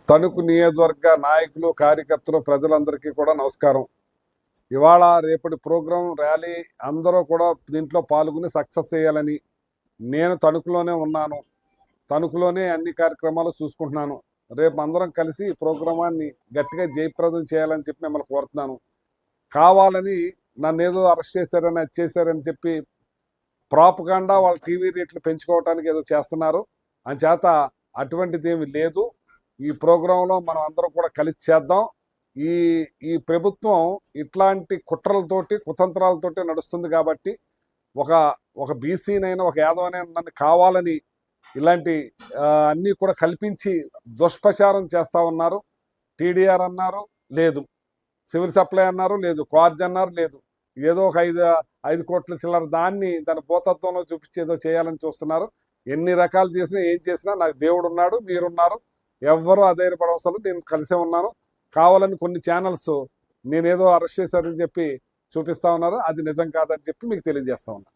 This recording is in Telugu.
తణుకు నియోజకవర్గ నాయకులు, కార్యకర్తలు, ప్రజలందరికీ కూడా నమస్కారం. ఇవాళ రేపటి ప్రోగ్రాం ర్యాలీ అందరూ కూడా దీంట్లో పాల్గొని సక్సెస్ చేయాలని నేను తణుకులోనే ఉన్నాను. తణుకులోనే అన్ని కార్యక్రమాలు చూసుకుంటున్నాను. రేపు అందరం కలిసి ఈ ప్రోగ్రామాన్ని గట్టిగా జయప్రదం చేయాలని చెప్పి మిమ్మల్ని కోరుతున్నాను. కావాలని నన్ను ఏదో అరెస్ట్ చేశారని, అది చేశారని చెప్పి ప్రాపగాండా వాళ్ళ టీవీ రేట్లు పెంచుకోవడానికి ఏదో చేస్తున్నారు. అంచేత అటువంటిది ఏమి లేదు. ఈ ప్రోగ్రాంలో మనం అందరం కూడా కలిసి చేద్దాం. ఈ ఈ ప్రభుత్వం ఇట్లాంటి కుట్రలతోటి, కుతంత్రాలతోటి నడుస్తుంది కాబట్టి ఒక బీసీనైనా, ఒక యాదవనైనా నన్ను కావాలని ఇలాంటి అన్నీ కూడా కల్పించి దుష్ప్రచారం చేస్తూ ఉన్నారు. టీడీఆర్ అన్నారు, లేదు. సివిల్ సప్లై అన్నారు, లేదు. క్వార్జ్ అన్నారు, లేదు. ఏదో ఒక 5 కోట్ల చిల్లర దాన్ని దాని భూతత్వంలో చూపించి ఏదో చేయాలని చూస్తున్నారు. ఎన్ని రకాలు చేసినా, ఏం చేసినా నాకు దేవుడు ఉన్నాడు, మీరున్నారు. ఎవ్వరూ అధైర్యపడవసలు. నేను కలిసే ఉన్నాను. కావాలని కొన్ని ఛానల్స్ నేనేదో అరెస్ట్ చేశారని చెప్పి చూపిస్తా ఉన్నారు. అది నిజం కాదని చెప్పి మీకు తెలియజేస్తా ఉన్నా.